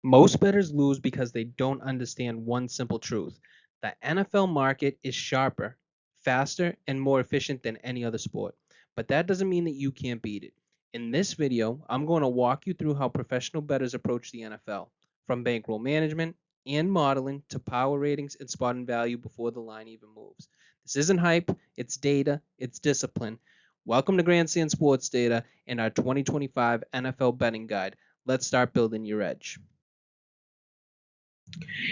Most bettors lose because they don't understand one simple truth. The NFL market is sharper, faster, and more efficient than any other sport. But that doesn't mean that you can't beat it. In this video, I'm going to walk you through how professional bettors approach the NFL, from bankroll management and modeling to power ratings and spotting value before the line even moves. This isn't hype, it's data, it's discipline. Welcome to Grandstand Sports Data and our 2025 NFL betting guide. Let's start building your edge.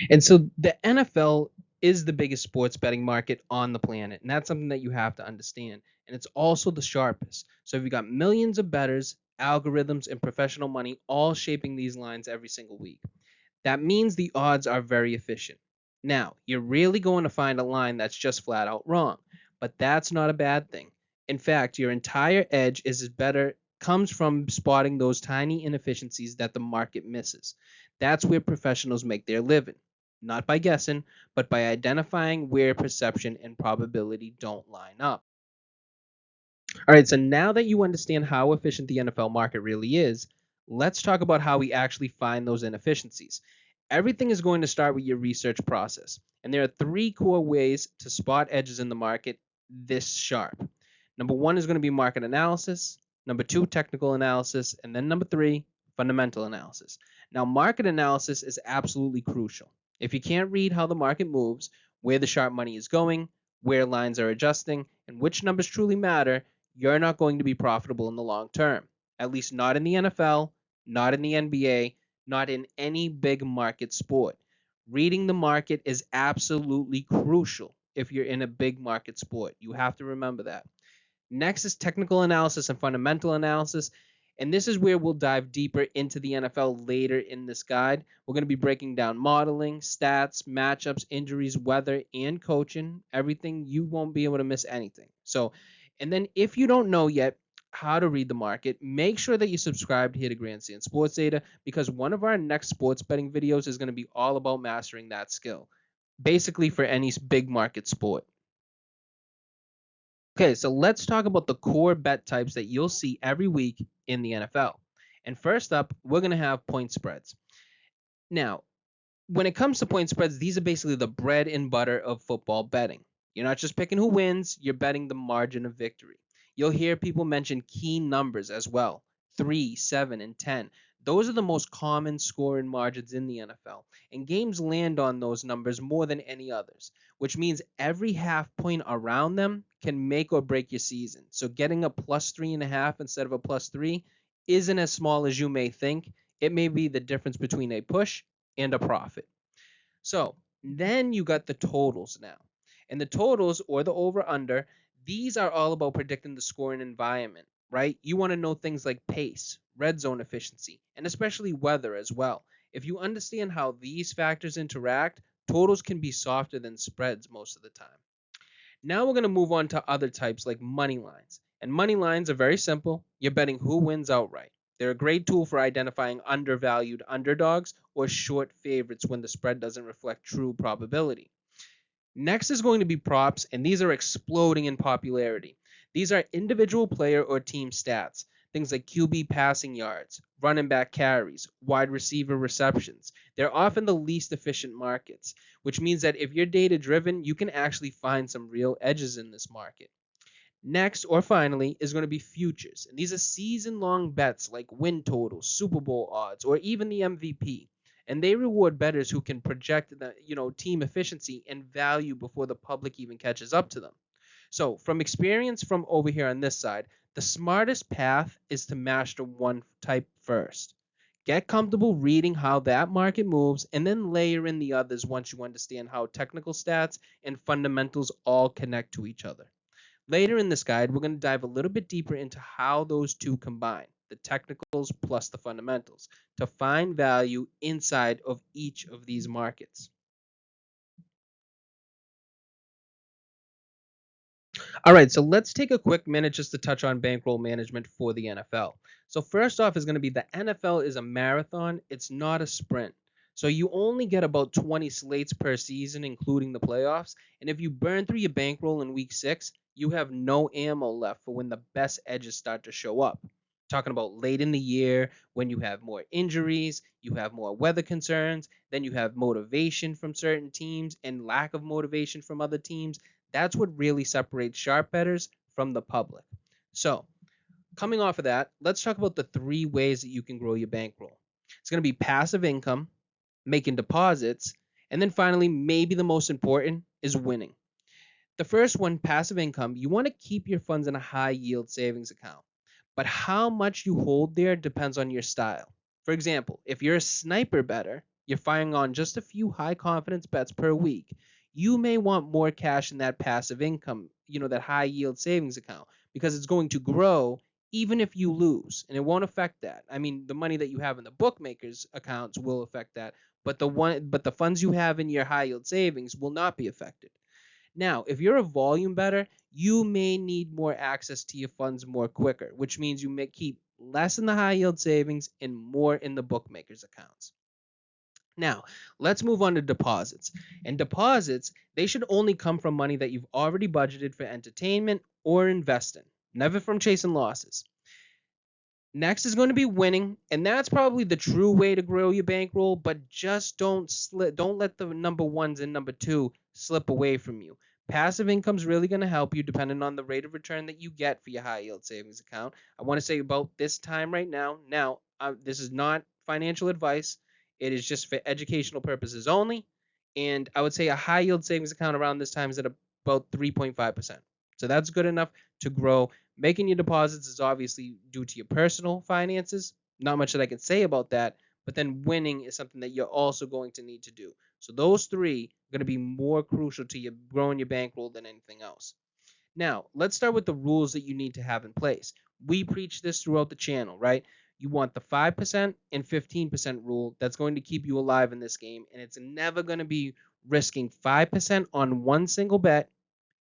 And so the NFL is the biggest sports betting market on the planet. And that's something that you have to understand. And it's also the sharpest. So if you got millions of bettors, algorithms, and professional money all shaping these lines every single week, that means the odds are very efficient. Now, you're really going to find a line that's just flat out wrong, but that's not a bad thing. In fact, your entire edge is better comes from spotting those tiny inefficiencies that the market misses. That's where professionals make their living, not by guessing, but by identifying where perception and probability don't line up. All right, so now that you understand how efficient the NFL market really is, let's talk about how we actually find those inefficiencies. Everything is going to start with your research process, and there are three core ways to spot edges in the market this sharp. Number one is going to be market analysis, number two, technical analysis, and then number three, fundamental analysis. Now, market analysis is absolutely crucial. If you can't read how the market moves, where the sharp money is going, where lines are adjusting, and which numbers truly matter, you're not going to be profitable in the long term. At least not in the NFL, not in the NBA, not in any big market sport. Reading the market is absolutely crucial if you're in a big market sport. You have to remember that. Next is technical analysis and fundamental analysis. And this is where we'll dive deeper into the NFL later in this guide. We're going to be breaking down modeling, stats, matchups, injuries, weather, and coaching. Everything. You won't be able to miss anything. So, and then if you don't know yet how to read the market, make sure that you subscribe here to Grandstand Sports Data, because one of our next sports betting videos is going to be all about mastering that skill, basically for any big market sport. Okay, so let's talk about the core bet types that you'll see every week in the NFL. And first up, we're going to have point spreads. Now, when it comes to point spreads, these are basically the bread and butter of football betting. You're not just picking who wins, you're betting the margin of victory. You'll hear people mention key numbers as well: 3, 7, and 10. Those are the most common scoring margins in the NFL, and games land on those numbers more than any others, which means every half point around them can make or break your season. So getting a plus 3.5 instead of a plus 3 isn't as small as you may think. It may be the difference between a push and a profit. So then you got the totals now. And the totals, or the over under, these are all about predicting the scoring environment, right? You want to know things like pace, red zone efficiency, and especially weather as well. If you understand how these factors interact, totals can be softer than spreads most of the time. Now we're going to move on to other types like money lines. And money lines are very simple. You're betting who wins outright. They're a great tool for identifying undervalued underdogs or short favorites when the spread doesn't reflect true probability. Next is going to be props, and these are exploding in popularity. These are individual player or team stats, things like QB passing yards, running back carries, wide receiver receptions. They're often the least efficient markets, which means that if you're data driven, you can actually find some real edges in this market. Next, or finally, is going to be futures. And these are season long bets like win totals, Super Bowl odds, or even the MVP. And they reward bettors who can project the team efficiency and value before the public even catches up to them. So, from experience from over here on this side, the smartest path is to master one type first. Get comfortable reading how that market moves and then layer in the others once you understand how technical stats and fundamentals all connect to each other. Later in this guide, we're going to dive a little bit deeper into how those two combine, the technicals plus the fundamentals, to find value inside of each of these markets. All right, so let's take a quick minute just to touch on bankroll management for the NFL. So first off is going to be the NFL is a marathon, it's not a sprint. So you only get about 20 slates per season, including the playoffs. And if you burn through your bankroll in week 6, you have no ammo left for when the best edges start to show up. Talking about late in the year when you have more injuries, you have more weather concerns, then you have motivation from certain teams and lack of motivation from other teams. That's what really separates sharp bettors from the public. So, coming off of that, let's talk about the three ways that you can grow your bankroll. It's going to be passive income, making deposits, and then finally, maybe the most important is winning. The first one, passive income, you want to keep your funds in a high yield savings account. But how much you hold there depends on your style. For example, if you're a sniper bettor, you're firing on just a few high confidence bets per week, you may want more cash in that passive income, that high yield savings account, because it's going to grow even if you lose, and it won't affect that. I mean, the money that you have in the bookmakers accounts will affect that, but the funds you have in your high yield savings will not be affected. Now, if you're a volume bettor, you may need more access to your funds more quicker, which means you may keep less in the high yield savings and more in the bookmakers accounts. Now, let's move on to deposits. And deposits, they should only come from money that you've already budgeted for entertainment or investing, never from chasing losses. Next is going to be winning, and that's probably the true way to grow your bankroll, but just don't let the number ones and number two slip away from you. Passive income is really going to help you depending on the rate of return that you get for your high yield savings account. I want to say about this time right now. Now, this is not financial advice. It is just for educational purposes only. And I would say a high yield savings account around this time is at about 3.5%. So that's good enough to grow. Making your deposits is obviously due to your personal finances. Not much that I can say about that, but then winning is something that you're also going to need to do. So those three are going to be more crucial to you growing your bankroll than anything else. Now, let's start with the rules that you need to have in place. We preach this throughout the channel, right? You want the 5% and 15% rule that's going to keep you alive in this game, and it's never going to be risking 5% on one single bet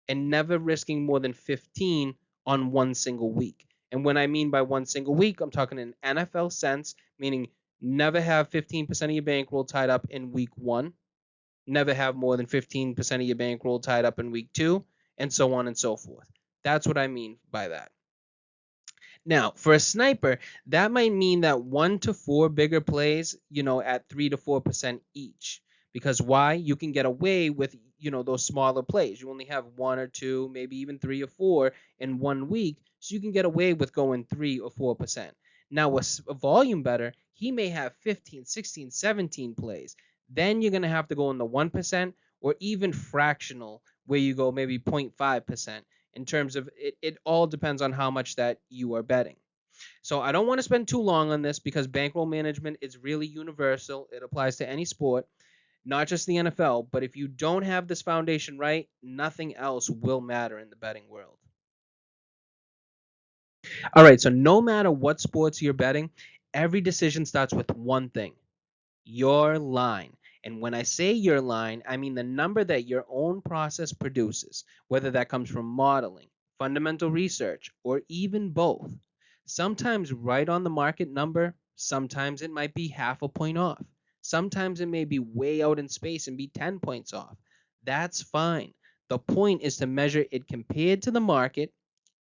and never risking more than 15 on one single week. And when I mean by one single week, I'm talking in NFL sense, meaning never have 15% of your bankroll tied up in week one, never have more than 15% of your bankroll tied up in week two, and so on and so forth. That's what I mean by that. Now, for a sniper, that might mean that 1 to 4 bigger plays, at 3 to 4% each. Because why? You can get away with, those smaller plays. You only have 1 or 2, maybe even 3 or 4 in 1 week. So you can get away with going 3 or 4%. Now, a volume bettor, he may have 15, 16, 17 plays. Then you're going to have to go in the 1% or even fractional, where you go maybe 0.5% in terms of it all depends on how much that you are betting. So I don't want to spend too long on this because bankroll management is really universal. It applies to any sport, not just the NFL. But if you don't have this foundation right, nothing else will matter in the betting world. All right, so no matter what sports you're betting, every decision starts with one thing: your line. And when I say your line, I mean the number that your own process produces, whether that comes from modeling, fundamental research, or even both. Sometimes right on the market number, sometimes it might be half a point off. Sometimes it may be way out in space and be 10 points off. That's fine. The point is to measure it compared to the market,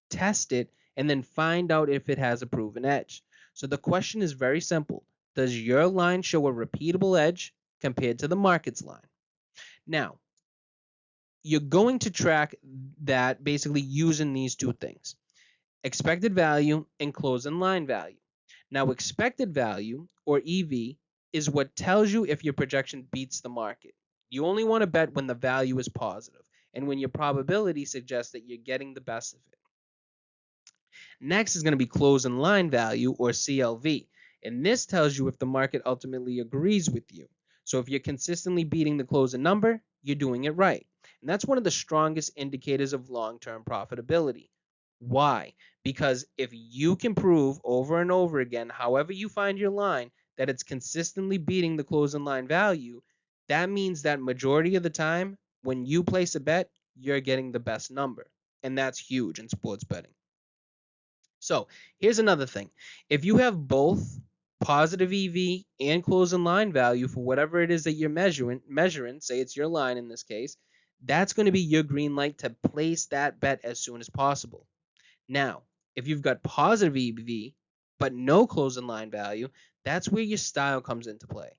test it, and then find out if it has a proven edge. So the question is very simple: does your line show a repeatable edge compared to the market's line? Now, you're going to track that basically using these two things: expected value and closing line value. Now, expected value, or EV, is what tells you if your projection beats the market. You only want to bet when the value is positive and when your probability suggests that you're getting the best of it. Next is going to be closing line value, or CLV. And this tells you if the market ultimately agrees with you. So if you're consistently beating the closing number, you're doing it right. And that's one of the strongest indicators of long-term profitability. Why? Because if you can prove over and over again, however you find your line, that it's consistently beating the closing line value, that means that majority of the time, when you place a bet, you're getting the best number. And that's huge in sports betting. So here's another thing: if you have both positive EV and closing line value for whatever it is that you're measuring, say it's your line in this case, that's going to be your green light to place that bet as soon as possible. Now, if you've got positive EV but no closing line value, that's where your style comes into play.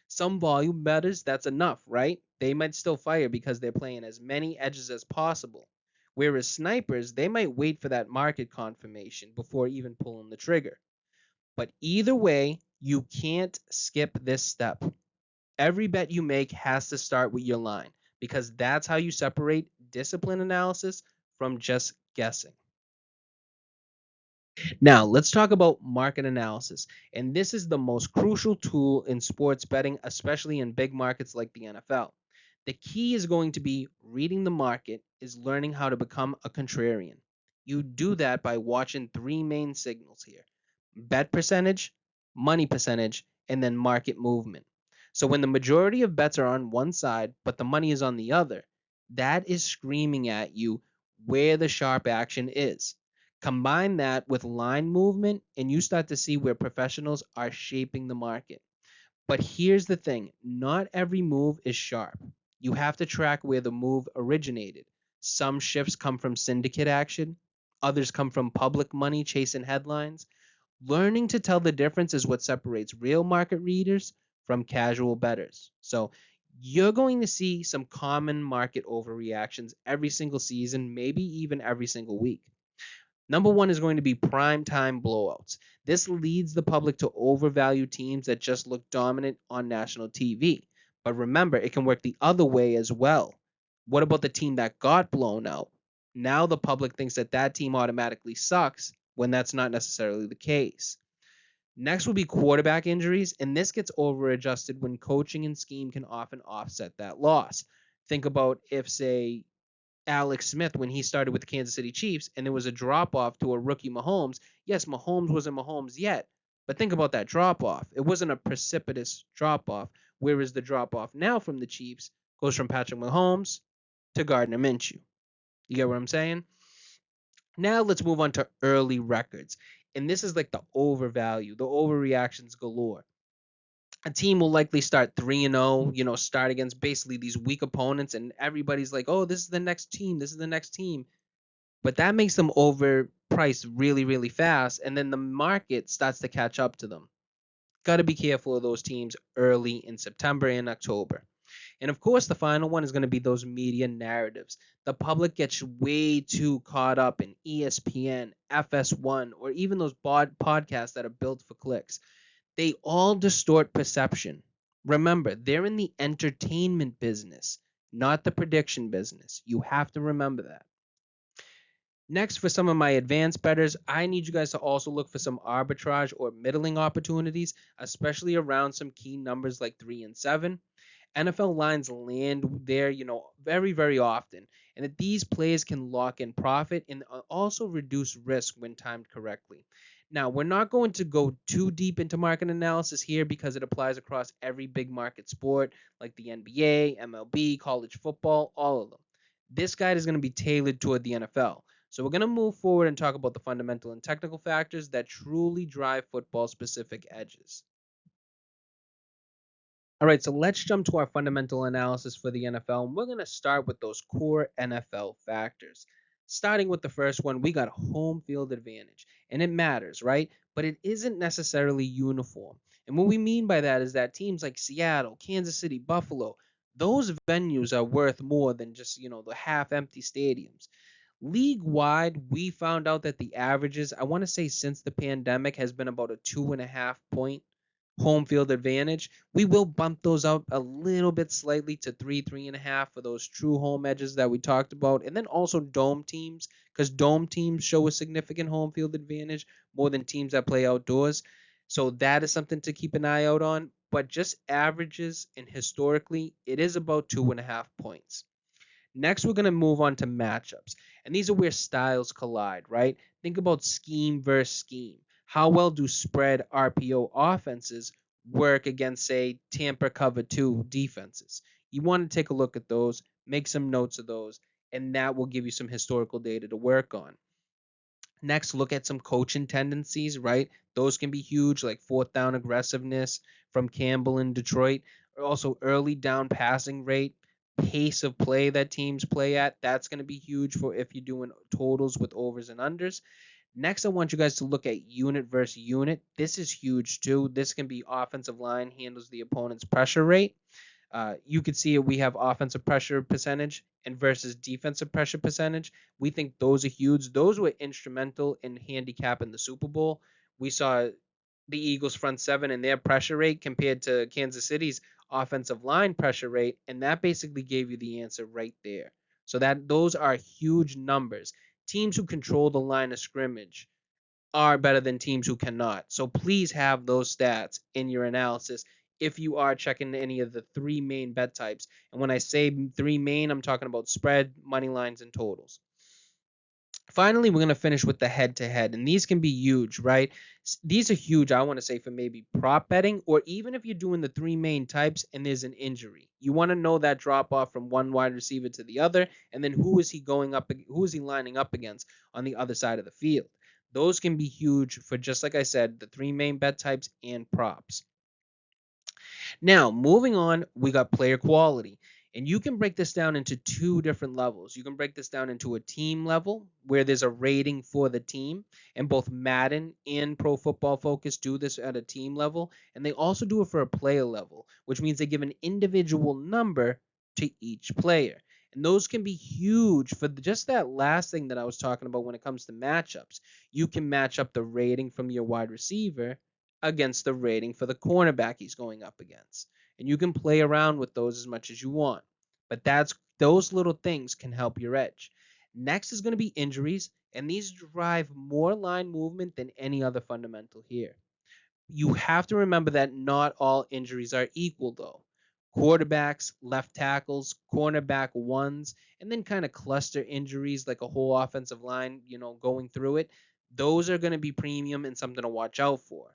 Some volume bettors, that's enough, right? They might still fire because they're playing as many edges as possible. Whereas snipers, they might wait for that market confirmation before even pulling the trigger. But either way, you can't skip this step. Every bet you make has to start with your line because that's how you separate discipline analysis from just guessing. Now, let's talk about market analysis. And this is the most crucial tool in sports betting, especially in big markets like the NFL. The key is going to be reading the market, is learning how to become a contrarian. You do that by watching three main signals here: bet percentage, money percentage, and then market movement. So when the majority of bets are on one side, but the money is on the other, that is screaming at you where the sharp action is. Combine that with line movement, and you start to see where professionals are shaping the market. But here's the thing: not every move is sharp. You have to track where the move originated. Some shifts come from syndicate action, others come from public money chasing headlines. Learning to tell the difference is what separates real market readers from casual bettors. So you're going to see some common market overreactions every single season, maybe even every single week. Number one is going to be prime time blowouts. This leads the public to overvalue teams that just look dominant on national TV. But remember, it can work the other way as well. What about the team that got blown out? Now the public thinks that that team automatically sucks when that's not necessarily the case. Next will be quarterback injuries, and this gets overadjusted when coaching and scheme can often offset that loss. Think about if, say, Alex Smith when he started with the Kansas City Chiefs and there was a drop off to a rookie Mahomes. Yes, Mahomes wasn't Mahomes yet, but think about that drop off. It wasn't a precipitous drop off, whereas the drop off now from the Chiefs goes from Patrick Mahomes to Gardner Minshew. You get what I'm saying? Now let's move on to early records. And this is like the overvalue, the overreactions galore. A team will likely start 3-0, start against basically these weak opponents, and everybody's like, oh, this is the next team. This is the next team. But that makes them overpriced really, really fast. And then the market starts to catch up to them. Got to be careful of those teams early in September and October. And of course, the final one is going to be those media narratives. The public gets way too caught up in ESPN, FS1, or even those podcasts that are built for clicks. They all distort perception. Remember, they're in the entertainment business, not the prediction business. You have to remember that. Next, for some of my advanced bettors, I need you guys to also look for some arbitrage or middling opportunities, especially around some key numbers like 3 and 7. NFL lines land there, very, very often, and that these plays can lock in profit and also reduce risk when timed correctly. Now, we're not going to go too deep into market analysis here because it applies across every big market sport like the NBA, MLB, college football, all of them. This guide is going to be tailored toward the NFL. So we're going to move forward and talk about the fundamental and technical factors that truly drive football specific edges. All right, so let's jump to our fundamental analysis for the NFL, and we're going to start with those core NFL factors. Starting with the first one, we got home field advantage, and it matters, right? But it isn't necessarily uniform. And what we mean by that is that teams like Seattle, Kansas City, Buffalo, those venues are worth more than just, the half empty stadiums. League wide, we found out that the averages, I want to say since the pandemic, has been about a 2.5 point home field advantage. We will bump those up a little bit slightly to 3.5 for those true home edges that we talked about. And then also dome teams, because dome teams show a significant home field advantage more than teams that play outdoors. So that is something to keep an eye out on. But just averages and historically, it is about 2.5 points. Next, we're going to move on to matchups. And these are where styles collide, right? Think about scheme versus scheme. How well do spread RPO offenses work against, say, Tampa cover 2 defenses? You want to take a look at those, make some notes of those, and that will give you some historical data to work on. Next, look at some coaching tendencies, right? Those can be huge, like fourth down aggressiveness from Campbell in Detroit. Also, early down passing rate, pace of play that teams play at. That's going to be huge for if you're doing totals with overs and unders. Next, I want you guys to look at unit versus unit. This is huge too. This can be offensive line handles the opponent's pressure rate. You could see we have offensive pressure percentage and versus defensive pressure percentage. We think those are huge. Those were instrumental in handicapping the Super Bowl. We saw the Eagles front seven and their pressure rate compared to Kansas City's offensive line pressure rate, and that basically gave you the answer right there. So that those are huge numbers. Teams who control the line of scrimmage are better than teams who cannot. So please have those stats in your analysis if you are checking any of the three main bet types. And when I say three main, I'm talking about spread, money lines, and totals. Finally, we're going to finish with the head to head, and these can be huge, right? These are huge, I want to say, for maybe prop betting, or even if you're doing the three main types and there's an injury. You want to know that drop off from one wide receiver to the other, and then who is he lining up against on the other side of the field. Those can be huge for, just like I said, the three main bet types and props. Now, moving on, we got player quality. And you can break this down into two different levels. You can break this down into a team level where there's a rating for the team. And both Madden and Pro Football Focus do this at a team level. And they also do it for a player level, which means they give an individual number to each player. And those can be huge for just that last thing that I was talking about when it comes to matchups. You can match up the rating from your wide receiver against the rating for the cornerback he's going up against. And you can play around with those as much as you want. But those little things can help your edge. Next is going to be injuries, and these drive more line movement than any other fundamental here. You have to remember that not all injuries are equal, though. Quarterbacks, left tackles, cornerback ones, and then kind of cluster injuries like a whole offensive line, going through it. Those are going to be premium and something to watch out for.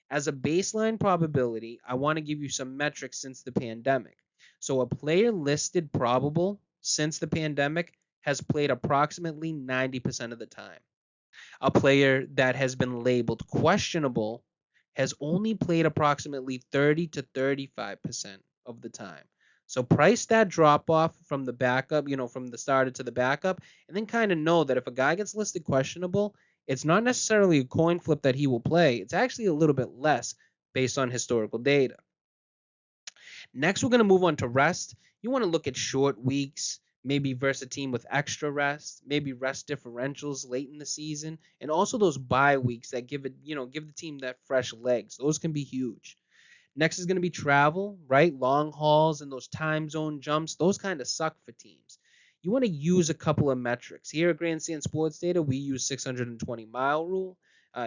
As a baseline probability, I want to give you some metrics since the pandemic. So a player listed probable since the pandemic has played approximately 90% of the time. A player that has been labeled questionable has only played approximately 30 to 35% of the time. So price that drop off from the backup, from the starter to the backup, and then kind of know that if a guy gets listed questionable, it's not necessarily a coin flip that he will play. It's actually a little bit less based on historical data. Next, we're going to move on to rest. You want to look at short weeks, maybe versus a team with extra rest, maybe rest differentials late in the season, and also those bye weeks that give the team that fresh legs. Those can be huge. Next is going to be travel, right? Long hauls and those time zone jumps. Those kind of suck for teams. You want to use a couple of metrics. Here at Grandstand Sports Data, we use 620-mile rule.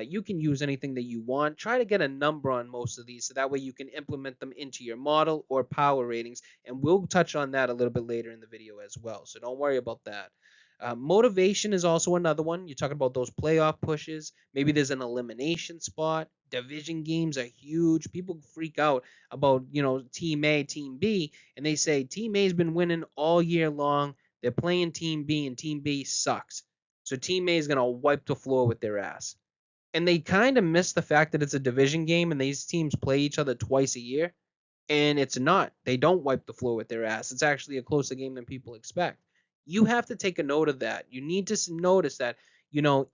You can use anything that you want. Try to get a number on most of these so that way you can implement them into your model or power ratings. And we'll touch on that a little bit later in the video as well. So don't worry about that. Motivation is also another one. You're talking about those playoff pushes. Maybe there's an elimination spot. Division games are huge. People freak out about, Team A, Team B, and they say Team A's been winning all year long. They're playing Team B, and Team B sucks. So Team A is going to wipe the floor with their ass. And they kind of miss the fact that it's a division game and these teams play each other twice a year. And it's not. They don't wipe the floor with their ass. It's actually a closer game than people expect. You have to take a note of that. You need to notice that,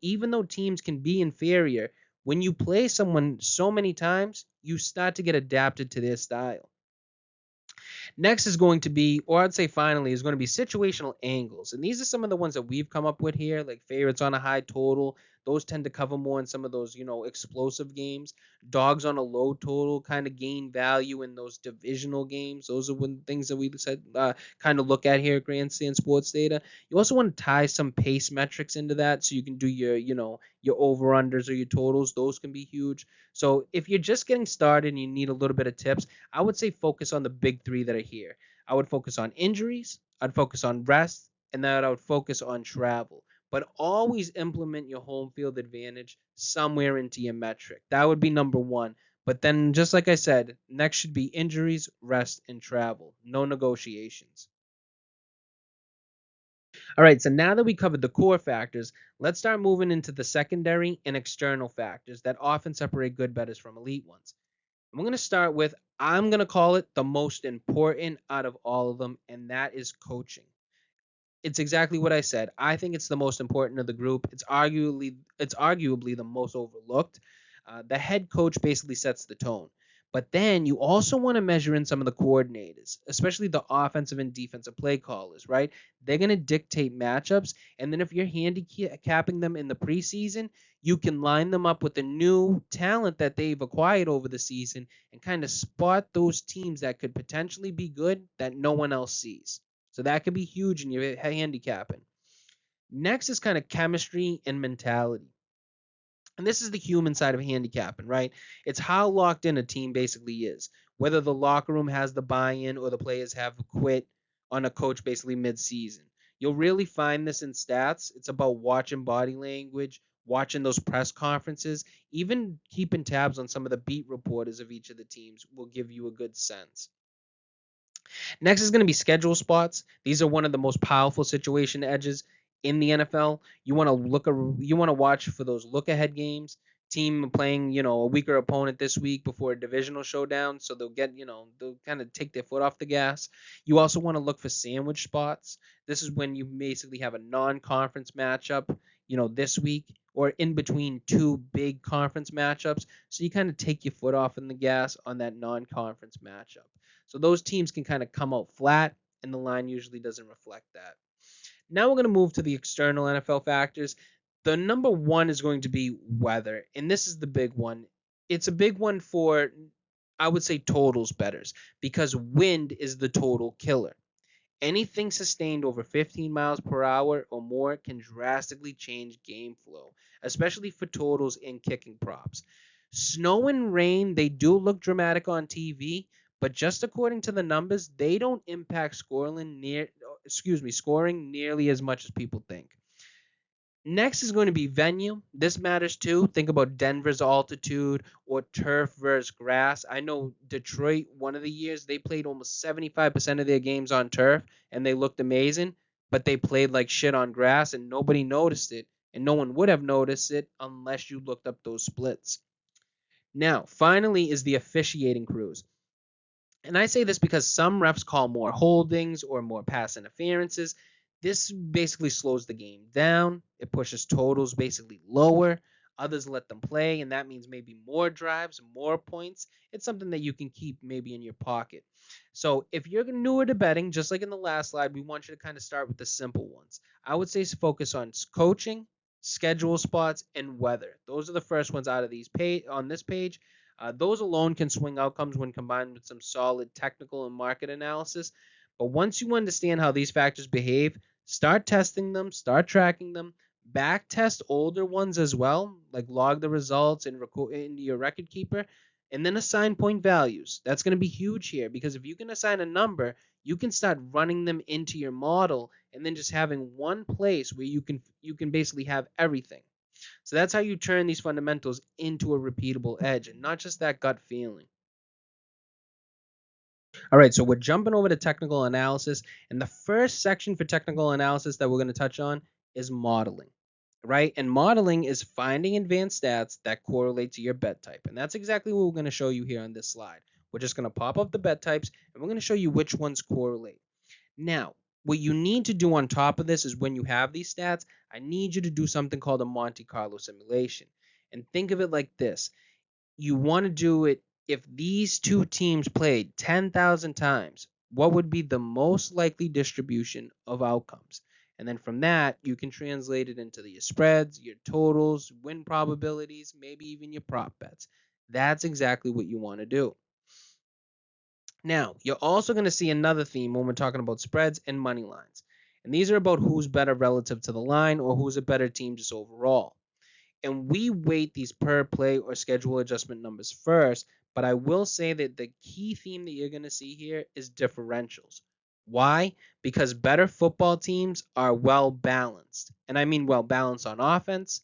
even though teams can be inferior, when you play someone so many times, you start to get adapted to their style. Next is going to be, or I'd say finally, is going to be situational angles. And these are some of the ones that we've come up with here, like favorites on a high total. Those tend to cover more in some of those, explosive games. Dogs on a low total kind of gain value in those divisional games. Those are one things that we said kind of look at here at Grandstand Sports Data. You also want to tie some pace metrics into that so you can do your over-unders or your totals. Those can be huge. So if you're just getting started and you need a little bit of tips, I would say focus on the big three that are here. I would focus on injuries, I'd focus on rest, and then I would focus on travel. But always implement your home field advantage somewhere into your metric. That would be number one. But then, just like I said, next should be injuries, rest, and travel. No negotiations. All right, so now that we covered the core factors, let's start moving into the secondary and external factors that often separate good bettors from elite ones. I'm going to start with, I'm going to call it the most important out of all of them, and that is coaching. It's exactly what I said. I think it's the most important of the group. It's arguably the most overlooked. The head coach basically sets the tone. But then you also want to measure in some of the coordinators, especially the offensive and defensive play callers, right? They're going to dictate matchups. And then if you're handicapping them in the preseason, you can line them up with the new talent that they've acquired over the season and kind of spot those teams that could potentially be good that no one else sees. So that could be huge in your handicapping. Next is kind of chemistry and mentality. And this is the human side of handicapping, right? It's how locked in a team basically is. Whether the locker room has the buy-in or the players have quit on a coach basically mid-season. You'll really find this in stats. It's about watching body language, watching those press conferences, even keeping tabs on some of the beat reporters of each of the teams will give you a good sense. Next is going to be schedule spots. These are one of the most powerful situation edges in the NFL. You want to watch for those look ahead games. Team playing, a weaker opponent this week before a divisional showdown, so they'll kind of take their foot off the gas. You also want to look for sandwich spots. This is when you basically have a non-conference matchup, this week or in between two big conference matchups. So you kind of take your foot off in the gas on that non-conference matchup. So those teams can kind of come out flat, and the line usually doesn't reflect that. Now we're going to move to the external NFL factors. The number one is going to be weather, and this is the big one. It's a big one for, I would say, totals bettors because wind is the total killer. Anything sustained over 15 miles per hour or more can drastically change game flow, especially for totals and kicking props. Snow and rain, they do look dramatic on TV, but just according to the numbers, they don't impact scoring nearly as much as people think. Next is going to be venue. This matters too. Think about Denver's altitude or turf versus grass. I know Detroit, one of the years, they played almost 75% of their games on turf and they looked amazing, but they played like shit on grass and nobody noticed it. And no one would have noticed it unless you looked up those splits. Now, finally, is the officiating crews. And I say this because some refs call more holdings or more pass interferences. This basically slows the game down. It pushes totals basically lower. Others let them play, and that means maybe more drives, more points. It's something that you can keep maybe in your pocket. So if you're newer to betting, just like in the last slide, we want you to kind of start with the simple ones. I would say focus on coaching, schedule spots, and weather. Those are the first ones out of these on this page. Those alone can swing outcomes when combined with some solid technical and market analysis. But once you understand how these factors behave, start testing them, start tracking them, back test older ones as well, like log the results and record into your record keeper, and then assign point values. That's going to be huge here because if you can assign a number, you can start running them into your model and then just having one place where you can basically have everything. So that's how you turn these fundamentals into a repeatable edge and not just that gut feeling. All right, so we're jumping over to technical analysis. And the first section for technical analysis that we're going to touch on is modeling, right? And modeling is finding advanced stats that correlate to your bet type. And that's exactly what we're going to show you here on this slide. We're just going to pop up the bet types and we're going to show you which ones correlate. Now, what you need to do on top of this is when you have these stats, I need you to do something called a Monte Carlo simulation. And think of it like this. You want to do it if these two teams played 10,000 times, what would be the most likely distribution of outcomes? And then from that, you can translate it into your spreads, your totals, win probabilities, maybe even your prop bets. That's exactly what you want to do. Now, you're also going to see another theme when we're talking about spreads and money lines. And these are about who's better relative to the line or who's a better team just overall. And we weight these per play or schedule adjustment numbers first, but I will say that the key theme that you're going to see here is differentials. Why? Because better football teams are well balanced. And I mean well balanced on offense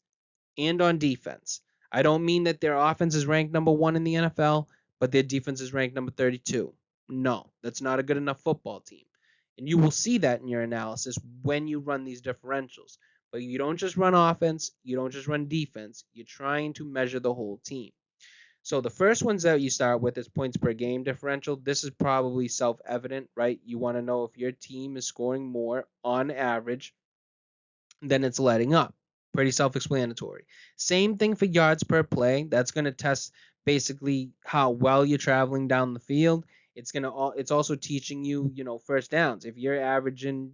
and on defense. I don't mean that their offense is ranked number 1 in the NFL, but their defense is ranked number 32. No, that's not a good enough football team. And you will see that in your analysis when you run these differentials. But you don't just run offense, you don't just run defense, you're trying to measure the whole team. So the first ones that you start with is points per game differential. This is probably self-evident, right? You want to know if your team is scoring more on average than it's letting up. Pretty self-explanatory. Same thing for yards per play. That's going to test basically how well you're traveling down the field. It's also teaching you, first downs. If you're averaging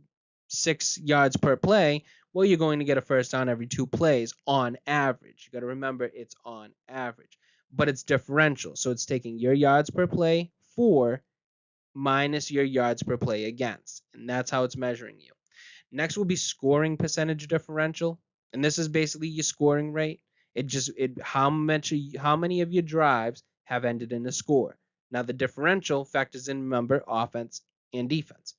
6 yards per play, well, you're going to get a first down every 2 plays on average. You got to remember it's on average, but it's differential. So it's taking your yards per play for minus your yards per play against, and that's how it's measuring you. Next will be scoring percentage differential, and this is basically your scoring rate. How many of your drives have ended in a score. Now the differential factors in, remember, offense and defense.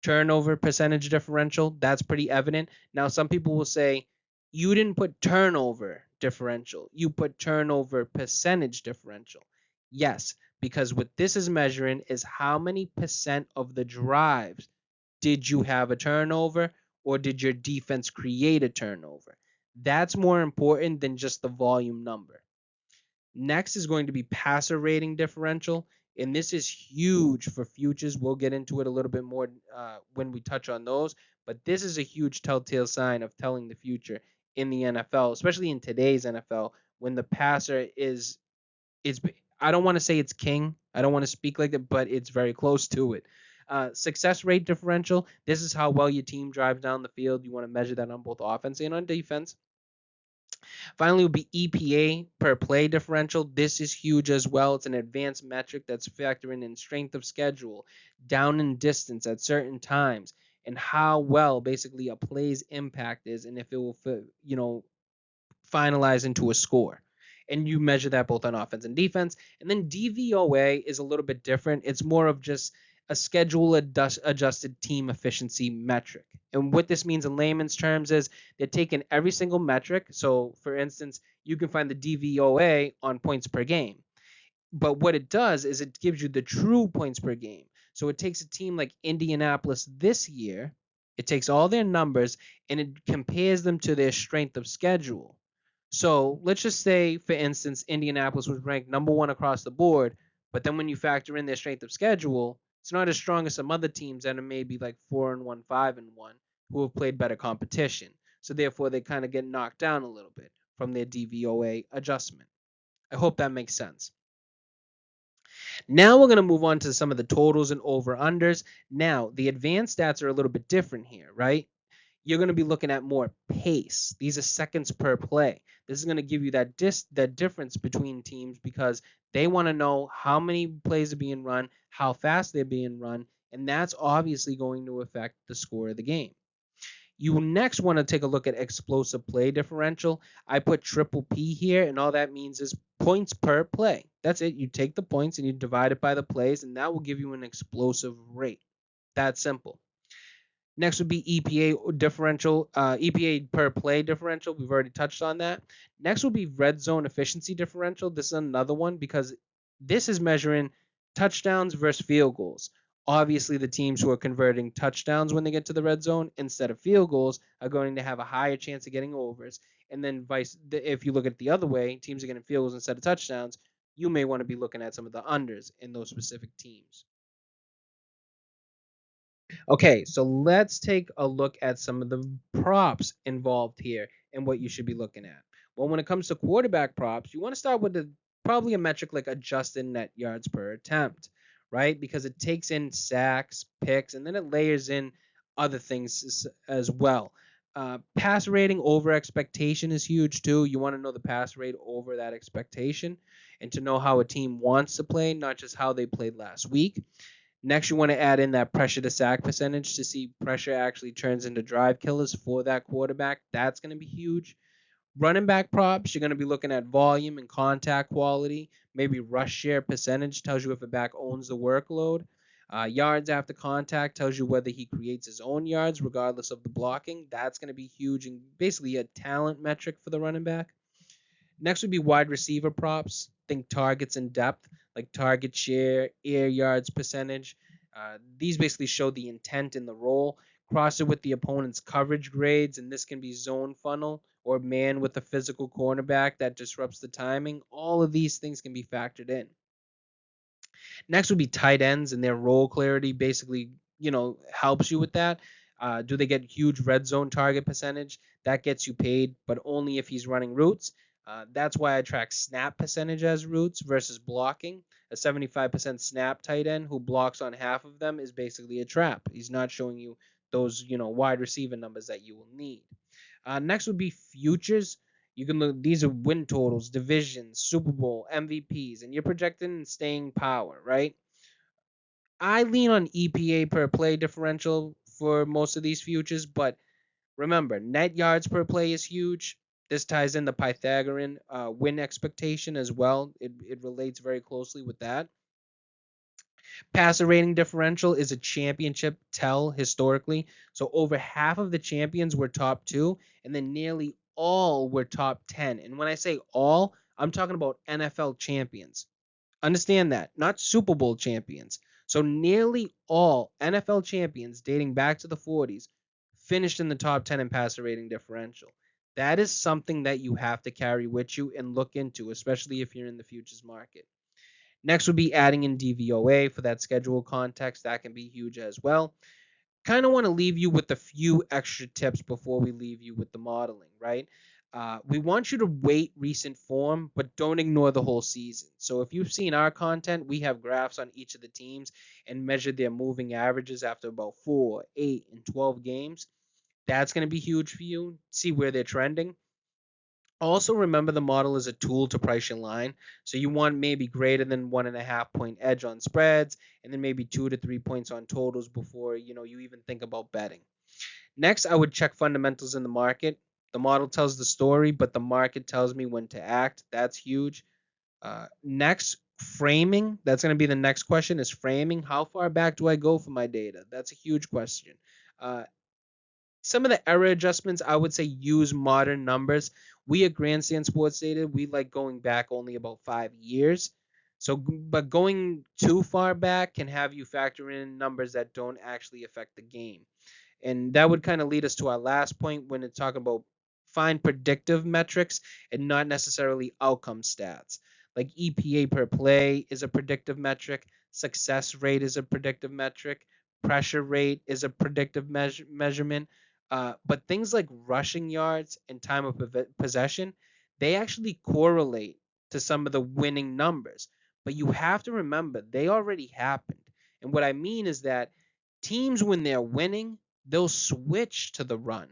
Turnover percentage differential, that's pretty evident. Now some people will say you didn't put turnover differential, you put turnover percentage differential. Yes, because what this is measuring is how many percent of the drives did you have a turnover or did your defense create a turnover? That's more important than just the volume number. Next is going to be passer rating differential, and this is huge for futures. We'll get into it a little bit more when we touch on those, but this is a huge telltale sign of telling the future in the NFL, especially in today's NFL, when the passer is I don't want to say it's king. I don't want to speak like that, but it's very close to it. Success rate differential. This is how well your team drives down the field. You want to measure that on both offense and on defense. Finally, will be EPA per play differential. This is huge as well. It's an advanced metric that's factoring in strength of schedule, down and distance at certain times, and how well basically a play's impact is, and if it will, finalize into a score. And you measure that both on offense and defense. And then DVOA is a little bit different. It's more of just a schedule adjusted team efficiency metric. And what this means in layman's terms is they're taking every single metric. So, for instance, you can find the DVOA on points per game. But what it does is it gives you the true points per game. So it takes a team like Indianapolis this year, it takes all their numbers and it compares them to their strength of schedule. So let's just say, for instance, Indianapolis was ranked number one across the board, but then when you factor in their strength of schedule, it's not as strong as some other teams that are maybe like 4-1, 5-1, who have played better competition. So therefore, they kind of get knocked down a little bit from their DVOA adjustment. I hope that makes sense. Now we're going to move on to some of the totals and over-unders. Now, the advanced stats are a little bit different here, right? You're going to be looking at more pace. These are seconds per play. This is going to give you that difference between teams because they want to know how many plays are being run, how fast they're being run, and that's obviously going to affect the score of the game. You next want to take a look at explosive play differential. I put triple P here, and all that means is points per play. That's it. You take the points and you divide it by the plays, and that will give you an explosive rate. That's simple. Next would be EPA differential, EPA per play differential. We've already touched on that. Next will be red zone efficiency differential. This is another one because this is measuring touchdowns versus field goals. Obviously, the teams who are converting touchdowns when they get to the red zone instead of field goals are going to have a higher chance of getting overs. And then if you look at it the other way, teams are getting field goals instead of touchdowns, you may want to be looking at some of the unders in those specific teams. Okay, so let's take a look at some of the props involved here and what you should be looking at. Well, when it comes to quarterback props, you want to start with probably a metric like adjusted net yards per attempt, right? Because it takes in sacks, picks, and then it layers in other things as well. Pass rating over expectation is huge too. You want to know the pass rate over that expectation and to know how a team wants to play, not just how they played last week. Next, you want to add in that pressure to sack percentage to see pressure actually turns into drive killers for that quarterback. That's going to be huge. Running back props, you're going to be looking at volume and contact quality. Maybe rush share percentage tells you if a back owns the workload. Yards after contact tells you whether he creates his own yards regardless of the blocking. That's going to be huge and basically a talent metric for the running back. Next would be wide receiver props. Think targets and depth, like target share, air yards percentage. These basically show the intent in the role. Cross it with the opponent's coverage grades, and this can be zone funnel or man with a physical cornerback that disrupts the timing. All of these things can be factored in. Next would be tight ends, and their role clarity basically, helps you with that. Do they get huge red zone target percentage? That gets you paid, but only if he's running routes. That's why I track snap percentage as routes versus blocking. A 75% snap tight end who blocks on half of them is basically a trap. He's not showing you those, wide receiver numbers that you will need. Next would be futures. You can look; these are win totals, divisions, Super Bowl, MVPs, and you're projecting staying power, right? I lean on EPA per play differential for most of these futures, but remember, net yards per play is huge. This ties in the Pythagorean win expectation as well. It relates very closely with that. Passer rating differential is a championship tell historically. So over half of the champions were top two, and then nearly all were top 10. And when I say all, I'm talking about NFL champions. Understand that, not Super Bowl champions. So nearly all NFL champions dating back to the 40s finished in the top 10 in passer rating differential. That is something that you have to carry with you and look into, especially if you're in the futures market. Next would be adding in DVOA for that schedule context. That can be huge as well. Kind of want to leave you with a few extra tips before we leave you with the modeling, right? We want you to weight recent form, but don't ignore the whole season. So if you've seen our content, we have graphs on each of the teams and measured their moving averages after about 4, 8, and 12 games. That's going to be huge for you. See where they're trending. Also, remember the model is a tool to price your line. So you want maybe greater than 1.5 point edge on spreads, and then maybe 2 to 3 points on totals before you even think about betting. Next, I would check fundamentals in the market. The model tells the story, but the market tells me when to act. That's huge. Next, framing. That's going to be the next question is framing. How far back do I go for my data? That's a huge question. Some of the error adjustments, I would say use modern numbers. We at Grandstand Sports Data, we like going back only about 5 years. So, but going too far back can have you factor in numbers that don't actually affect the game. And that would kind of lead us to our last point when it's talking about find predictive metrics and not necessarily outcome stats. Like EPA per play is a predictive metric, success rate is a predictive metric, pressure rate is a predictive measurement. But things like rushing yards and time of possession, they actually correlate to some of the winning numbers. But you have to remember they already happened. And what I mean is that teams, when they're winning, they'll switch to the run,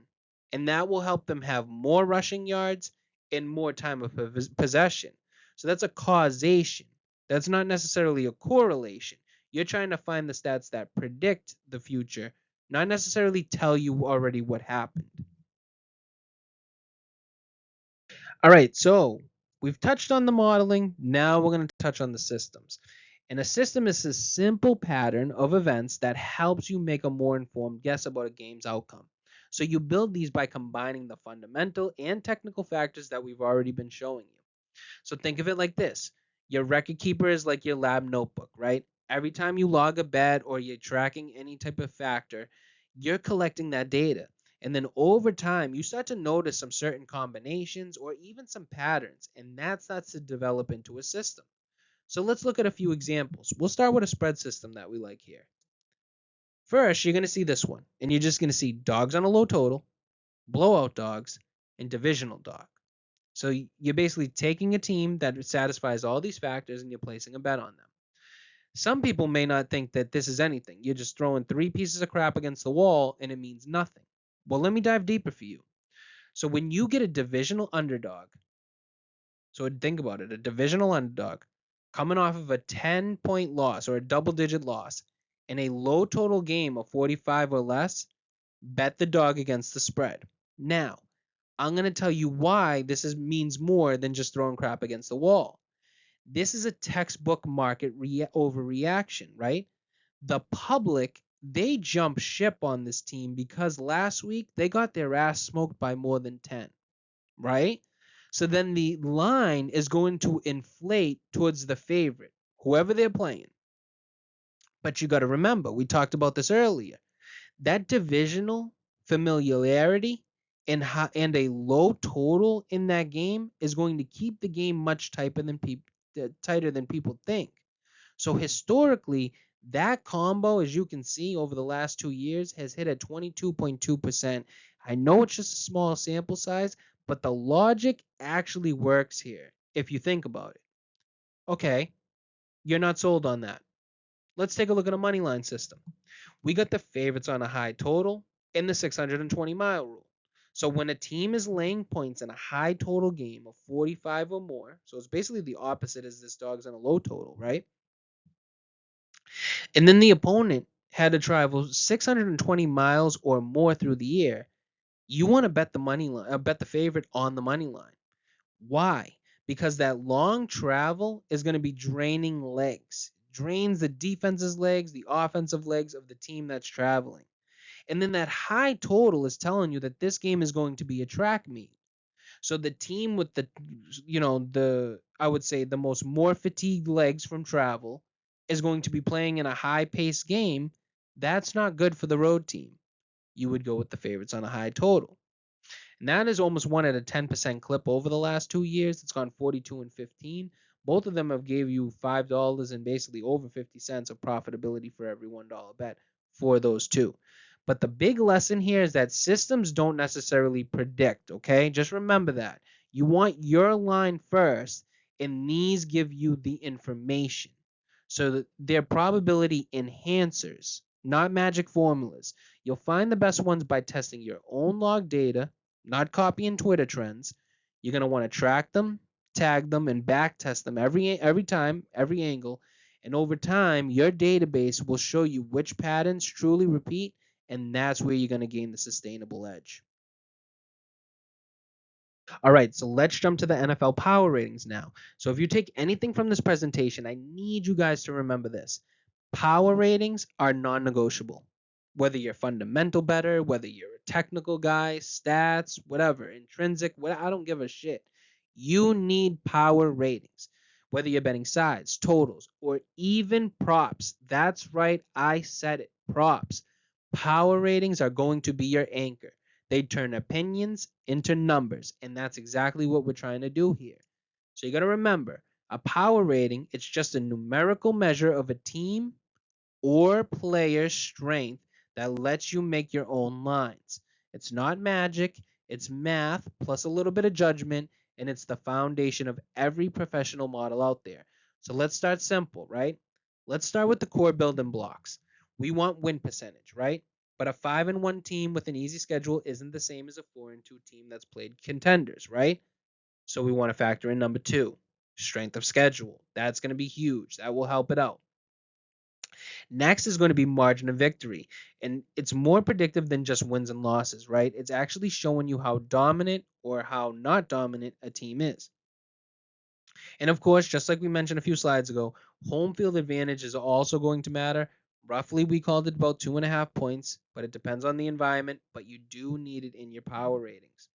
and that will help them have more rushing yards and more time of possession. So that's a causation. That's not necessarily a correlation. You're trying to find the stats that predict the future, not necessarily tell you already what happened. All right, so we've touched on the modeling. Now we're going to touch on the systems. And a system is a simple pattern of events that helps you make a more informed guess about a game's outcome. So you build these by combining the fundamental and technical factors that we've already been showing you. So think of it like this. Your record keeper is like your lab notebook, right? Every time you log a bet or you're tracking any type of factor, you're collecting that data. And then over time, you start to notice some certain combinations or even some patterns, and that starts to develop into a system. So let's look at a few examples. We'll start with a spread system that we like here. First, you're going to see this one, and you're just going to see dogs on a low total, blowout dogs, and divisional dog. So you're basically taking a team that satisfies all these factors and you're placing a bet on them. Some people may not think that this is anything. You're just throwing three pieces of crap against the wall and it means nothing. Well, let me dive deeper for you. So when you get a divisional underdog, so think about it, a divisional underdog coming off of a 10-point loss or a double-digit loss in a low total game of 45 or less, bet the dog against the spread. Now, I'm going to tell you why means more than just throwing crap against the wall. This is a textbook market overreaction, right? The public, they jump ship on this team because last week they got their ass smoked by more than 10, right? So then the line is going to inflate towards the favorite, whoever they're playing. But you got to remember, we talked about this earlier. That divisional familiarity and a low total in that game is going to keep the game much tighter than people think. So historically, that combo, as you can see over the last 2 years, has hit at 22.2%. I know it's just a small sample size, but the logic actually works here if you think about it. Okay, you're not sold on that. Let's take a look at a money line system. We got the favorites on a high total in the 620-mile rule. So when a team is laying points in a high total game of 45 or more, so it's basically the opposite as this dog's on a low total, right? And then the opponent had to travel 620 miles or more through the air. You want to bet the money line, bet the favorite on the money line. Why? Because that long travel is going to be draining legs, drains the defense's legs, the offensive legs of the team that's traveling. And then that high total is telling you that this game is going to be a track meet. So the team with the I would say the more fatigued legs from travel is going to be playing in a high paced game. That's not good for the road team. You would go with the favorites on a high total. And that is almost one at a 10% clip over the last 2 years. It's gone 42 and 15. Both of them have gave you $5 and basically over 50 cents of profitability for every $1 bet for those two. But the big lesson here is that systems don't necessarily predict, okay? Just remember that. You want your line first, and these give you the information. So that they're probability enhancers, not magic formulas. You'll find the best ones by testing your own log data, not copying Twitter trends. You're going to want to track them, tag them, and back test them every time, every angle. And over time, your database will show you which patterns truly repeat, and that's where you're going to gain the sustainable edge. All right, so let's jump to the NFL power ratings now. So if you take anything from this presentation, I need you guys to remember this. Power ratings are non-negotiable. Whether you're fundamental bettor, whether you're a technical guy, stats, whatever, intrinsic, I don't give a shit. You need power ratings. Whether you're betting sides, totals, or even props. That's right, I said it. Props. Power ratings are going to be your anchor. They turn opinions into numbers, and that's exactly what we're trying to do here. So you got to remember, a power rating, it's just a numerical measure of a team or player strength that lets you make your own lines. It's not magic, it's math plus a little bit of judgment, and it's the foundation of every professional model out there. So let's start simple, right? Let's start with the core building blocks. We want win percentage, right? But a 5-1 team with an easy schedule isn't the same as a 4-2 team that's played contenders, right? So we want to factor in number 2, strength of schedule. That's going to be huge. That will help it out. Next is going to be margin of victory. And it's more predictive than just wins and losses, right? It's actually showing you how dominant or how not dominant a team is. And of course, just like we mentioned a few slides ago, home field advantage is also going to matter. Roughly, we called it about 2.5 points, but it depends on the environment, but you do need it in your power ratings.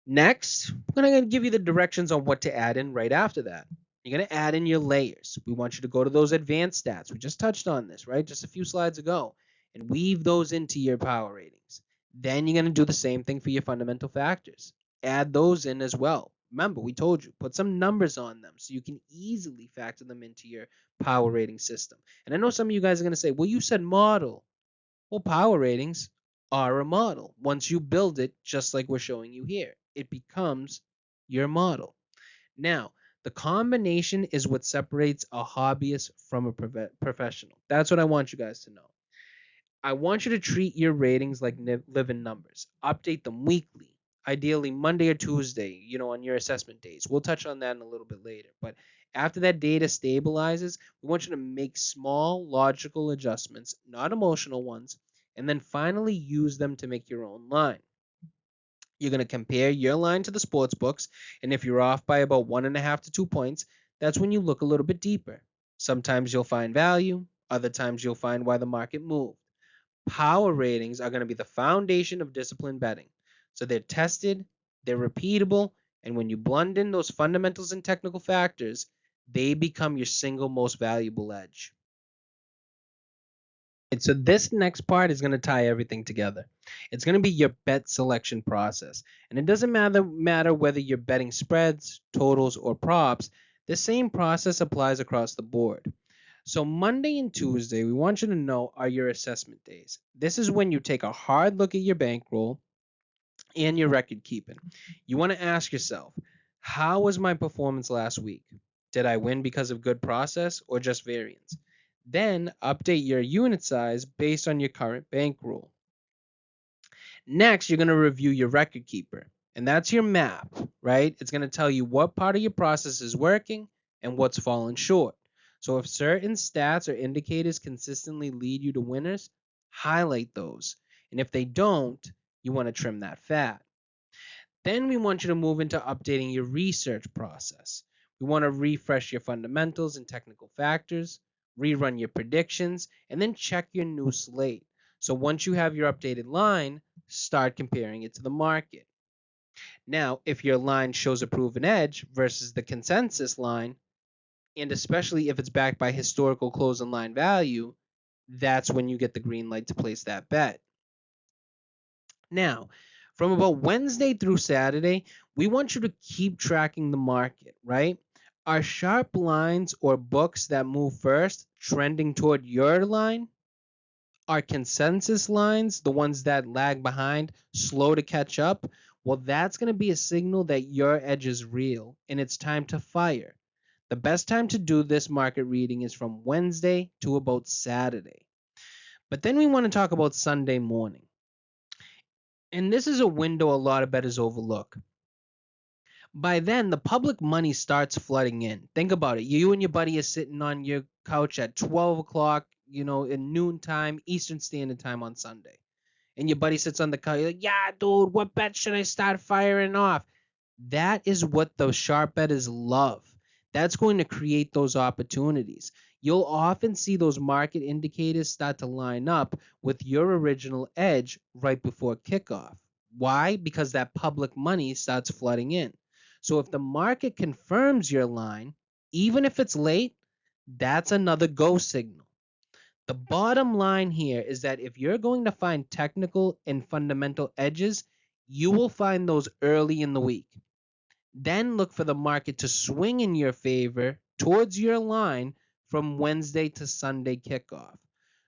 Next, we're going to give you the directions on what to add in right after that. You're going to add in your layers. We want you to go to those advanced stats. We just touched on this, right? Just a few slides ago, and weave those into your power ratings. Then you're going to do the same thing for your fundamental factors. Add those in as well. Remember, we told you, put some numbers on them so you can easily factor them into your power rating system. And I know some of you guys are going to say, well, you said model. Well, power ratings are a model. Once you build it, just like we're showing you here, it becomes your model. Now, the combination is what separates a hobbyist from a professional. That's what I want you guys to know. I want you to treat your ratings like living numbers. Update them weekly, ideally Monday or Tuesday, on your assessment days. We'll touch on that in a little bit later. But after that data stabilizes, we want you to make small logical adjustments, not emotional ones, and then finally use them to make your own line. You're going to compare your line to the sports books, and if you're off by about 1.5 to 2 points, that's when you look a little bit deeper. Sometimes you'll find value, other times you'll find why the market moved. Power ratings are going to be the foundation of disciplined betting. So they're tested, they're repeatable, and when you blend in those fundamentals and technical factors, they become your single most valuable edge. So this next part is going to tie everything together. It's going to be your bet selection process. And it doesn't matter whether you're betting spreads, totals, or props. The same process applies across the board. So Monday and Tuesday, we want you to know are your assessment days. This is when you take a hard look at your bankroll and your record keeping. You want to ask yourself, how was my performance last week? Did I win because of good process or just variance? Then update your unit size based on your current bankroll. Next, you're going to review your record keeper, and that's your map, right? It's going to tell you what part of your process is working and what's fallen short. So if certain stats or indicators consistently lead you to winners, highlight those. And if they don't, you want to trim that fat. Then we want you to move into updating your research process. We want to refresh your fundamentals and technical factors, rerun your predictions, and then check your new slate. So once you have your updated line, start comparing it to the market. Now, if your line shows a proven edge versus the consensus line, and especially if it's backed by historical close and line value, that's when you get the green light to place that bet. Now, from about Wednesday through Saturday, we want you to keep tracking the market, right? Are sharp lines or books that move first trending toward your line? Are consensus lines, the ones that lag behind, slow to catch up? Well, that's going to be a signal that your edge is real and it's time to fire. The best time to do this market reading is from Wednesday to about Saturday. But then we want to talk about Sunday morning. And this is a window a lot of bettors overlook. By then, the public money starts flooding in. Think about it. You and your buddy are sitting on your couch at 12 o'clock, in noontime, Eastern Standard Time on Sunday. And your buddy sits on the couch, you're like, yeah, dude, what bet should I start firing off? That is what the sharp bettors love. That's going to create those opportunities. You'll often see those market indicators start to line up with your original edge right before kickoff. Why? Because that public money starts flooding in. So if the market confirms your line, even if it's late, that's another go signal. The bottom line here is that if you're going to find technical and fundamental edges, you will find those early in the week. Then look for the market to swing in your favor towards your line from Wednesday to Sunday kickoff.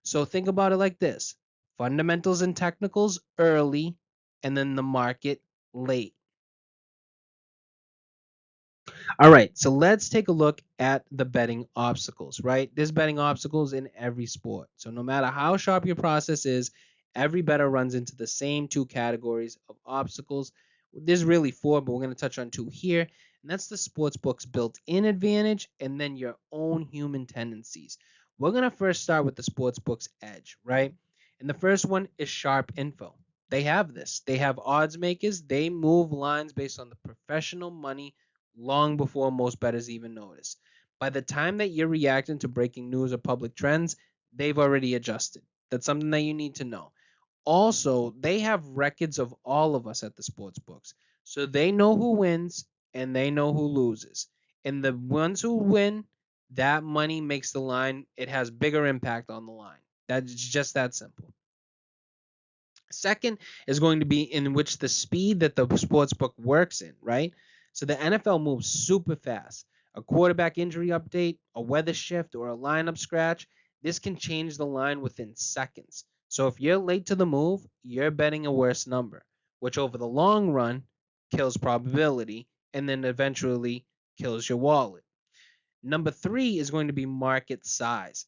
So think about it like this: fundamentals and technicals early, and then the market late. All right, so let's take a look at the betting obstacles, right? There's betting obstacles in every sport. So no matter how sharp your process is, every bettor runs into the same two categories of obstacles. There's really four, but we're going to touch on two here. And that's the sportsbook's built-in advantage and then your own human tendencies. We're going to first start with the sportsbook's edge, right? And the first one is sharp info. They have this. They have odds makers. They move lines based on the professional money long before most bettors even notice. By the time that you're reacting to breaking news or public trends, they've already adjusted. That's something that you need to know. Also, they have records of all of us at the sports books. So they know who wins and they know who loses. And the ones who win, that money makes the line, it has bigger impact on the line. That's just that simple. Second is going to be in which the speed that the sports book works in, right? So the NFL moves super fast. A quarterback injury update, a weather shift, or a lineup scratch, this can change the line within seconds. So if you're late to the move, you're betting a worse number, which over the long run kills probability and then eventually kills your wallet. Number three is going to be market size.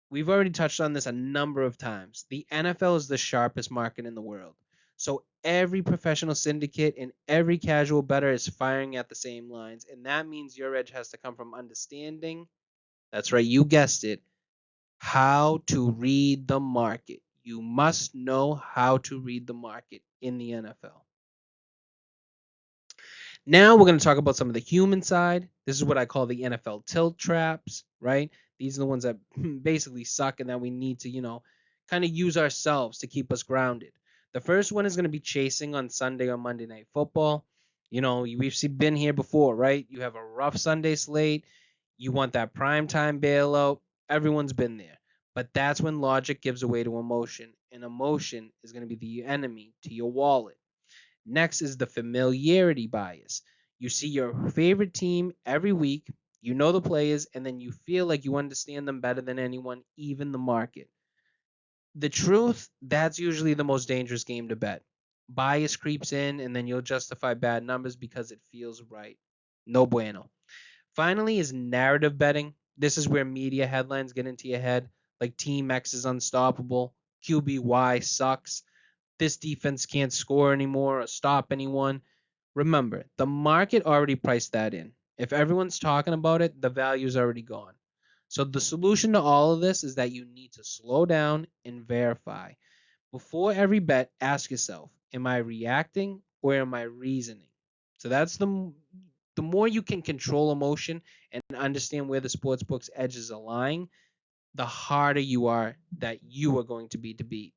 We've already touched on this a number of times. The NFL is the sharpest market in the world. So every professional syndicate and every casual bettor is firing at the same lines. And that means your edge has to come from understanding, that's right, you guessed it, how to read the market. You must know how to read the market in the NFL. Now we're going to talk about some of the human side. This is what I call the NFL tilt traps, right? These are the ones that basically suck and that we need to, kind of use ourselves to keep us grounded. The first one is going to be chasing on Sunday or Monday Night Football. Been here before, right? You have a rough Sunday slate. You want that prime time bailout. Everyone's been there. But that's when logic gives away to emotion, and emotion is going to be the enemy to your wallet. Next is the familiarity bias. You see your favorite team every week, you know the players, and then you feel like you understand them better than anyone, even the market. The truth, that's usually the most dangerous game to bet. Bias creeps in, and then you'll justify bad numbers because it feels right. No bueno. Finally, is narrative betting. This is where media headlines get into your head, like Team X is unstoppable, QBY sucks, this defense can't score anymore or stop anyone. Remember, the market already priced that in. If everyone's talking about it, the value's already gone. So the solution to all of this is that you need to slow down and verify. Before every bet, ask yourself, am I reacting or am I reasoning? So that's the more you can control emotion and understand where the sportsbook's edges are lying, the harder you are that you are going to be to beat.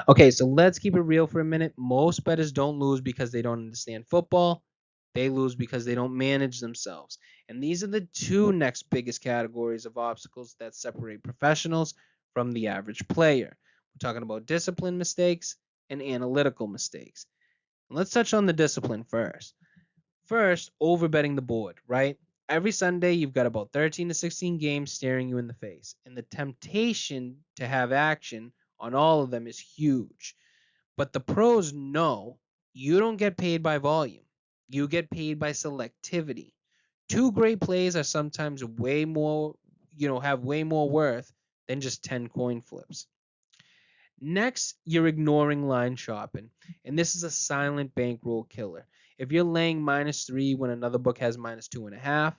Okay, so let's keep it real for a minute. Most bettors don't lose because they don't understand football. They lose because they don't manage themselves. And these are the two next biggest categories of obstacles that separate professionals from the average player. We're talking about discipline mistakes and analytical mistakes. Let's touch on the discipline first. First, overbetting the board, right? Every Sunday, you've got about 13 to 16 games staring you in the face, and the temptation to have action on all of them is huge. But the pros know you don't get paid by volume, you get paid by selectivity. Two great plays are sometimes way more, have way more worth than just 10 coin flips. Next, you're ignoring line shopping, and this is a silent bankroll killer. If you're laying -3 when another book has -2.5,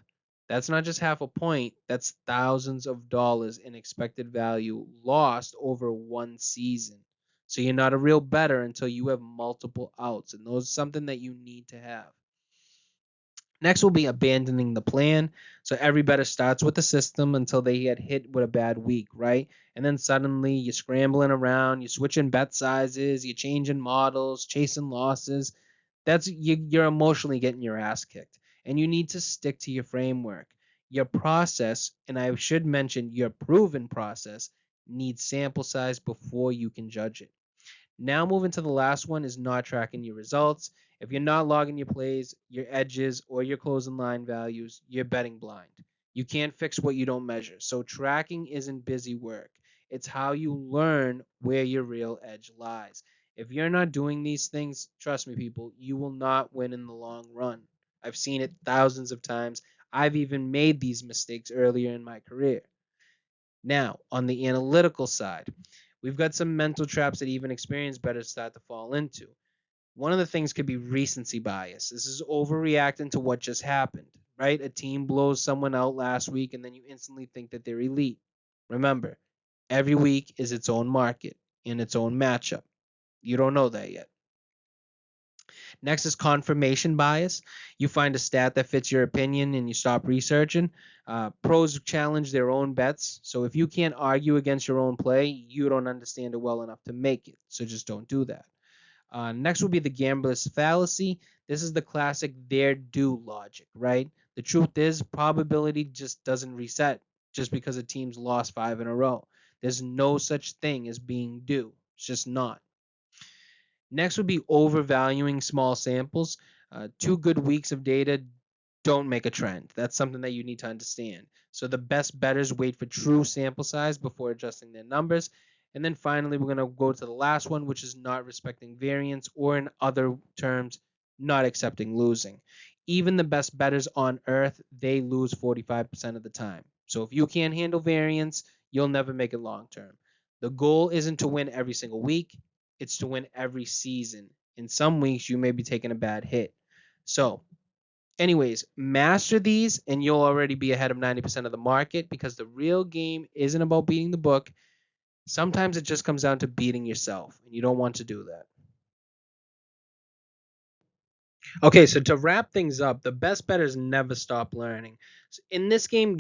that's not just half a point, that's thousands of dollars in expected value lost over one season. So you're not a real bettor until you have multiple outs, and those are something that you need to have. Next will be abandoning the plan. So every bettor starts with the system until they get hit with a bad week, right? And then suddenly you're scrambling around, you're switching bet sizes, you're changing models, chasing losses. You're emotionally getting your ass kicked. And you need to stick to your framework. Your process, and I should mention your proven process, needs sample size before you can judge it. Now moving to the last one is not tracking your results. If you're not logging your plays, your edges, or your closing line values, you're betting blind. You can't fix what you don't measure. So tracking isn't busy work. It's how you learn where your real edge lies. If you're not doing these things, trust me, people, you will not win in the long run. I've seen it thousands of times. I've even made these mistakes earlier in my career. Now, on the analytical side, we've got some mental traps that even experienced bettors start to fall into. One of the things could be recency bias. This is overreacting to what just happened, right? A team blows someone out last week and then you instantly think that they're elite. Remember, every week is its own market and its own matchup. You don't know that yet. Next is confirmation bias. You find a stat that fits your opinion and you stop researching. Pros challenge their own bets. So if you can't argue against your own play, you don't understand it well enough to make it. So just don't do that. Next will be the gambler's fallacy. This is the classic "they're due" logic, right? The truth is, probability just doesn't reset just because a team's lost 5 in a row. There's no such thing as being due. It's just not. Next would be overvaluing small samples. 2 good weeks of data don't make a trend. That's something that you need to understand. So the best bettors wait for true sample size before adjusting their numbers. And then finally, we're going to go to the last one, which is not respecting variance, or in other terms, not accepting losing. Even the best bettors on earth, they lose 45% of the time. So if you can't handle variance, you'll never make it long term. The goal isn't to win every single week, it's to win every season. In some weeks, you may be taking a bad hit. So, anyways, master these and you'll already be ahead of 90% of the market because the real game isn't about beating the book. Sometimes it just comes down to beating yourself, and you don't want to do that. Okay, so to wrap things up, the best bettors never stop learning. So in this game,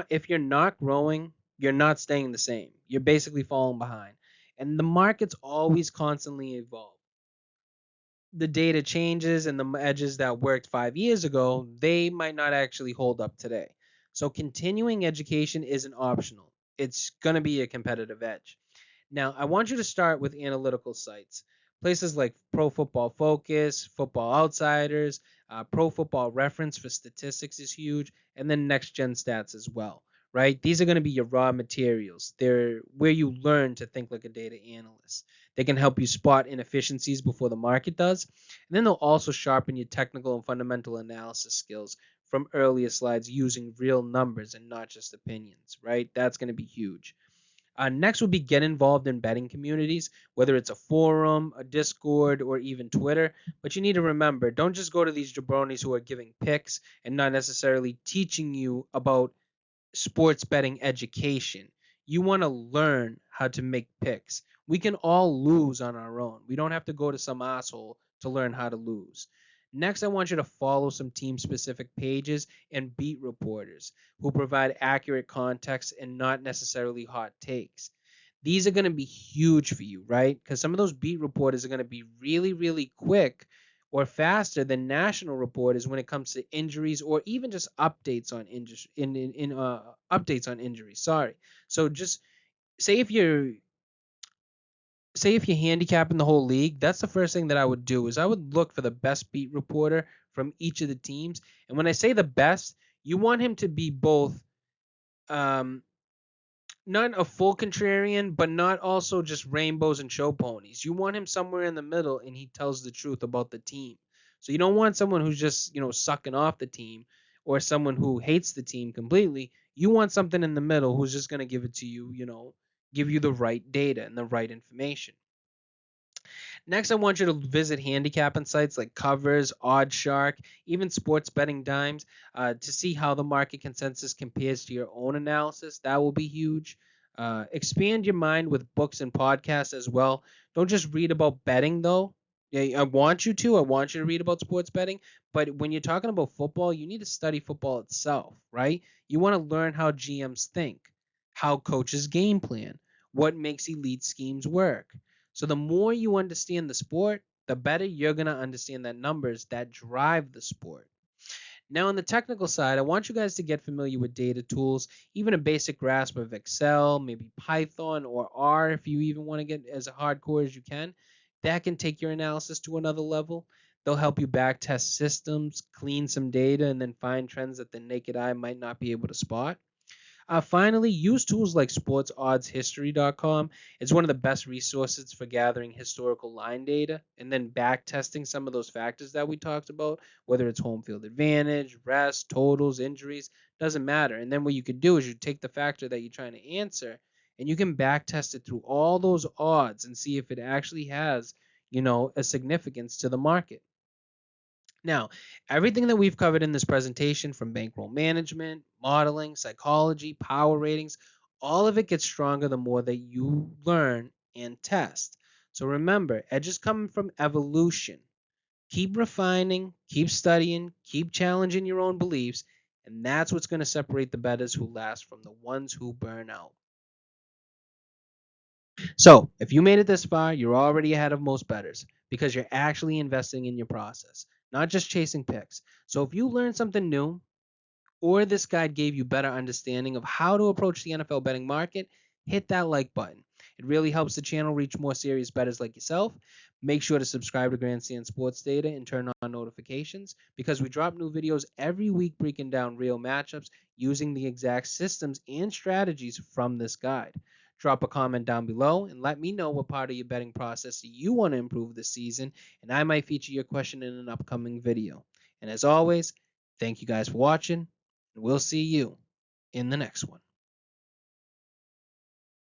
if you're not growing, you're not staying the same. You're basically falling behind. And the market's always constantly evolve. The data changes and the edges that worked 5 years ago, they might not actually hold up today. So continuing education isn't optional. It's going to be a competitive edge. Now, I want you to start with analytical sites. Places like Pro Football Focus, Football Outsiders, Pro Football Reference for statistics is huge, and then Next Gen Stats as well, right? These are going to be your raw materials. They're where you learn to think like a data analyst. They can help you spot inefficiencies before the market does. And then they'll also sharpen your technical and fundamental analysis skills from earlier slides using real numbers and not just opinions, right? That's going to be huge. Next would be get involved in betting communities, whether it's a forum, a Discord, or even Twitter. But you need to remember, don't just go to these jabronis who are giving picks and not necessarily teaching you about sports betting education. You want to learn how to make picks. We can all lose on our own. We don't have to go to some asshole to learn how to lose. Next, I want you to follow some team specific pages and beat reporters who provide accurate context and not necessarily hot takes. These are going to be huge for you, right? Because some of those beat reporters are going to be really, really quick or faster than national reporters when it comes to injuries or even just updates on injuries updates on injuries. Sorry. So just say if you're handicapping the whole league, that's the first thing that I would do is I would look for the best beat reporter from each of the teams. And when I say the best, you want him to be both um, not a full contrarian, but not also just rainbows and show ponies. You want him somewhere in the middle and he tells the truth about the team. So you don't want someone who's just, sucking off the team or someone who hates the team completely. You want something in the middle who's just going to give it to you, give you the right data and the right information. Next, I want you to visit handicapping sites like Covers, OddsShark, even Sports Betting Dimes to see how the market consensus compares to your own analysis. That will be huge. Expand your mind with books and podcasts as well. Don't just read about betting, though. Yeah, I want you to. I want you to read about sports betting. But when you're talking about football, you need to study football itself, right? You want to learn how GMs think, how coaches game plan, what makes elite schemes work. So the more you understand the sport, the better you're going to understand the numbers that drive the sport. Now, on the technical side, I want you guys to get familiar with data tools, even a basic grasp of Excel, maybe Python or R if you even want to get as hardcore as you can. That can take your analysis to another level. They'll help you back test systems, clean some data, and then find trends that the naked eye might not be able to spot. Finally, use tools like sportsoddeshistory.com. It's one of the best resources for gathering historical line data and then back testing some of those factors that we talked about, whether it's home field advantage, rest, totals, injuries, doesn't matter. And then what you could do is you take the factor that you're trying to answer and you can back test it through all those odds and see if it actually has, a significance to the market. Now, everything that we've covered in this presentation from bankroll management, modeling, psychology, power ratings, all of it gets stronger the more that you learn and test. So remember, edge is coming from evolution. Keep refining, keep studying, keep challenging your own beliefs, and that's what's going to separate the bettors who last from the ones who burn out. So, if you made it this far, you're already ahead of most bettors because you're actually investing in your process, not just chasing picks. So, if you learned something new or this guide gave you better understanding of how to approach the NFL betting market, hit that like button. It really helps the channel reach more serious bettors like yourself. Make sure to subscribe to Grandstand Sports Data and turn on notifications because we drop new videos every week breaking down real matchups using the exact systems and strategies from this guide. Drop a comment down below and let me know what part of your betting process you want to improve this season, and I might feature your question in an upcoming video. And as always, thank you guys for watching, and we'll see you in the next one.